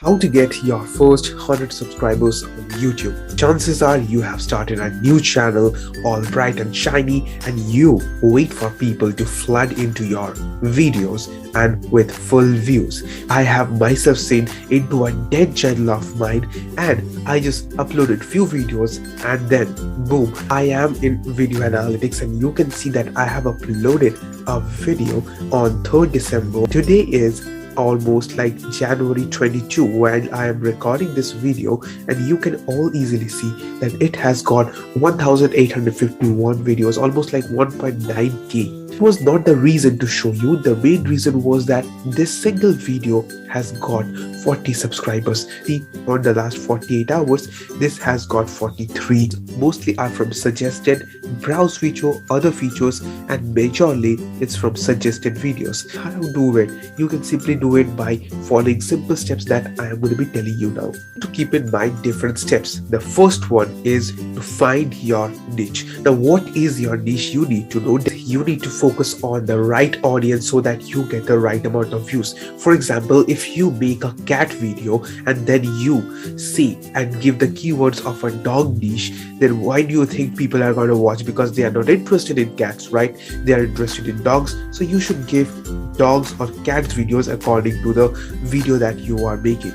How to get your first 100 subscribers on YouTube. Chances are you have started a new channel all bright and shiny and you wait for people to flood into your videos and with full views. I have myself seen into a dead channel of mine and I just uploaded few videos and then boom, I am in video analytics and you can see that I have uploaded a video on 3rd December. Today is almost like January 22 when I am recording this video, and you can all easily see that it has got 1851 videos, almost like 1.9k. It was not the reason to show you. The main reason was that this single video has got 40 subscribers. See, on the last 48 hours this has got 43. Mostly are from suggested, browse feature, other features, and majorly it's from suggested videos. How to do it? You can simply do it by following simple steps that I am going to be telling you now. To keep in mind different steps. The first one is to find your niche. Now what is your niche? You need to know that you need to focus on the right audience so that you get the right amount of views. For example, if you make a cat video and then you say and give the keywords of a dog niche, then why do you think people are going to watch? Because they are not interested in cats, right? They are interested in dogs. So you should give dogs or cats videos according to the video that you are making.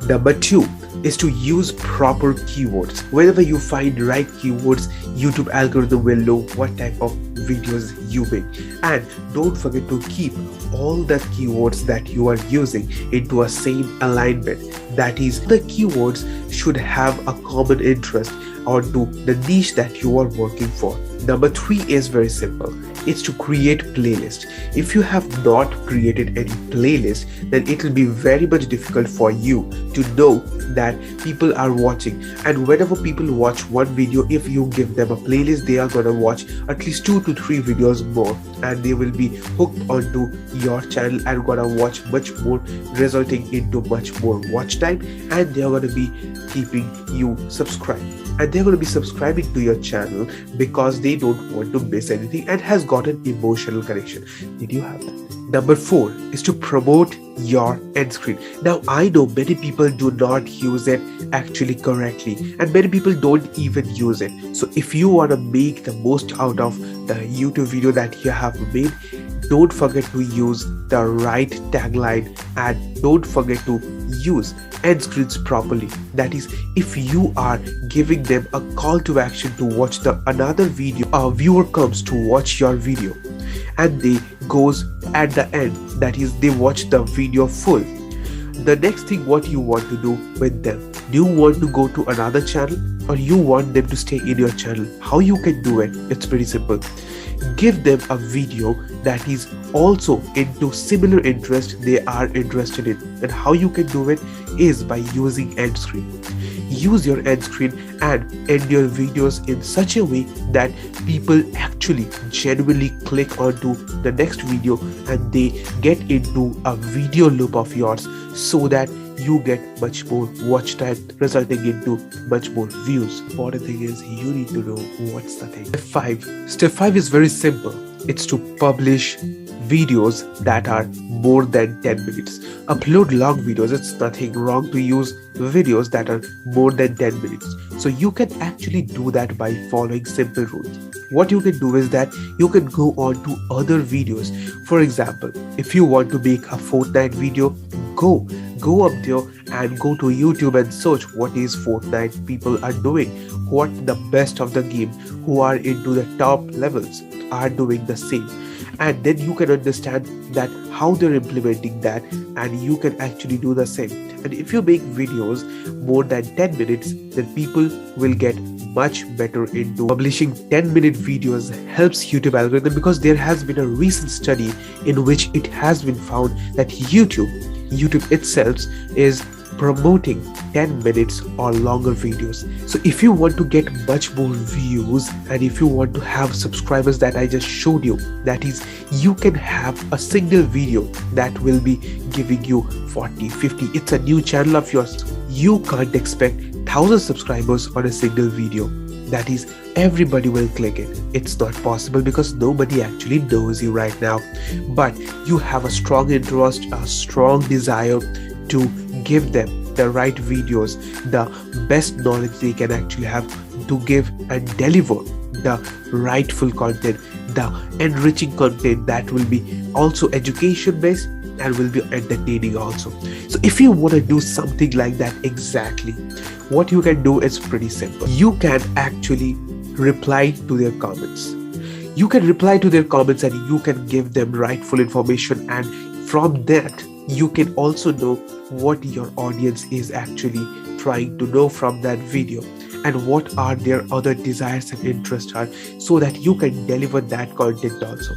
Number 2 is to use proper keywords. Whenever you find right keywords, YouTube algorithm will know what type of videos you make. And don't forget to keep all the keywords that you are using into a same alignment. That is, the keywords should have a common interest onto the niche that you are working for. Number 3 is very simple. It's to create playlist. If you have not created any playlist, then it will be very much difficult for you to know that people are watching. And whenever people watch one video, if you give them a playlist, they are gonna watch at least 2 to 3 videos more, and they will be hooked onto your channel and gonna watch much more, resulting into much more watch time, and they are gonna be keeping you subscribed. And they're going to be subscribing to your channel because they don't want to miss anything and has got an emotional connection. Did you have that? Number 4 is to promote your end screen. Now I know many people do not use it actually correctly and many people don't even use it. So if you want to make the most out of the YouTube video that you have made, don't forget to use the right tagline and don't forget to use end screens properly. That is, if you are giving them a call to action to watch another video, a viewer comes to watch your video and they goes at the end, that is, they watch the video full. The next thing, what you want to do with them? Do you want to go to another channel or you want them to stay in your channel? How you can do it? It's pretty simple. Give them a video that is also into similar interest they are interested in. And how you can do it is by using end screen. Use your end screen and end your videos in such a way that people actually genuinely click onto the next video and they get into a video loop of yours so that you get much more watch time, resulting into much more views. Important thing is you need to know what's the thing. Step 5 is very simple. It's to publish videos that are more than 10 minutes. Upload long videos. It's nothing wrong to use videos that are more than 10 minutes. So you can actually do that by following simple rules. What you can do is that you can go on to other videos. For example, if you want to make a Fortnite video, go up there and go to YouTube and search what is Fortnite people are doing, what the best of the game who are into the top levels are doing the same, and then you can understand that how they're implementing that and you can actually do the same. And if you make videos more than 10 minutes, then people will get much better into publishing. 10-minute videos helps YouTube algorithm because there has been a recent study in which it has been found that YouTube itself is promoting 10 minutes or longer videos. So if you want to get much more views and if you want to have subscribers that I just showed you, that is, you can have a single video that will be giving you 40, 50. It's a new channel of yours. You can't expect 1,000 subscribers on a single video. That is, everybody will click it. It's not possible because nobody actually knows you right now. But you have a strong interest, a strong desire to give them the right videos, the best knowledge they can actually have to give and deliver the rightful content, the enriching content that will be also education based and will be entertaining also. So if you want to do something like that exactly, what you can do is pretty simple. You can actually reply to their comments. You can reply to their comments and you can give them rightful information, and from that you can also know what your audience is actually trying to know from that video and what are their other desires and interests are, so that you can deliver that content also.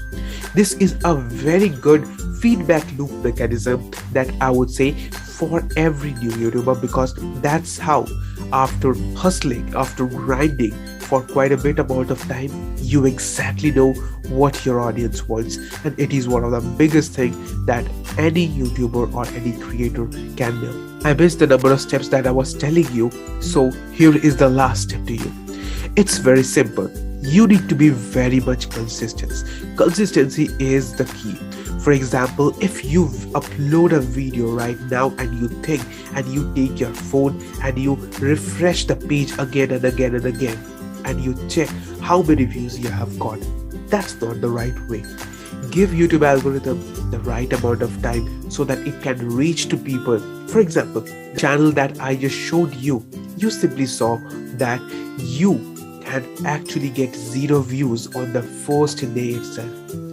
This is a very good feedback loop mechanism that I would say for every new YouTuber, because that's how, after hustling, after grinding for quite a bit amount of time, you exactly know what your audience wants, and it is one of the biggest things that any YouTuber or any creator can know. I missed the number of steps that I was telling you, so here is the last step to you. It's very simple. You need to be very much consistent. Consistency is the key. For example, if you upload a video right now and you think and you take your phone and you refresh the page again and again and again, and you check how many views you have got, that's not the right way. Give YouTube algorithm the right amount of time so that it can reach to people. For example, the channel that I just showed you, you simply saw that you can actually get 0 views on the first day itself,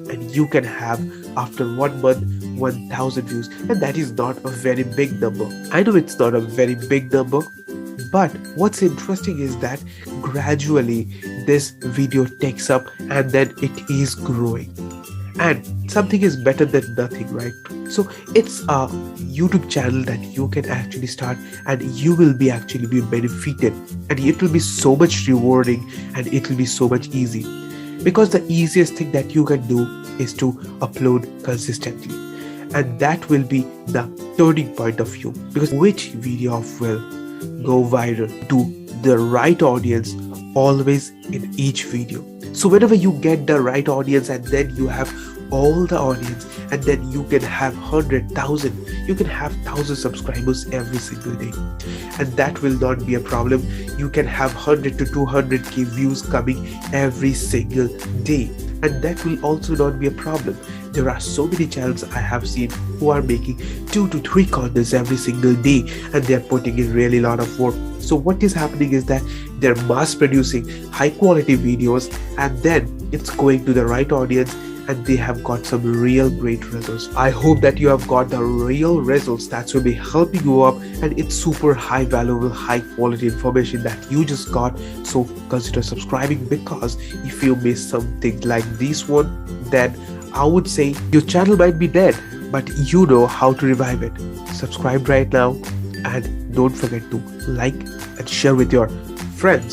and you can have after 1 month 1000 views, and that is not a very big number. I know it's not a very big number, but what's interesting is that gradually this video takes up and then it is growing, and something is better than nothing, right? So it's a YouTube channel that you can actually start, and you will be actually be benefited, and it will be so much rewarding and it will be so much easy, because the easiest thing that you can do is to upload consistently, and that will be the turning point of you, because which video will go viral to the right audience always in each video. So whenever you get the right audience and then you have all the audience, and then you can have 100,000, you can have 1,000 subscribers every single day, and that will not be a problem. You can have 100 to 200k views coming every single day, and that will also not be a problem. There are so many channels I have seen who are making 2 to 3 contents every single day, and they are putting in really lot of work. So what is happening is that they're mass producing high quality videos, and then it's going to the right audience, and they have got some real great results. I hope that you have got the real results that will be helping you up, and it's super high valuable, high quality information that you just got. So consider subscribing, because if you miss something like this one, then I would say your channel might be dead, but you know how to revive it. Subscribe right now, and don't forget to like and share with your friends.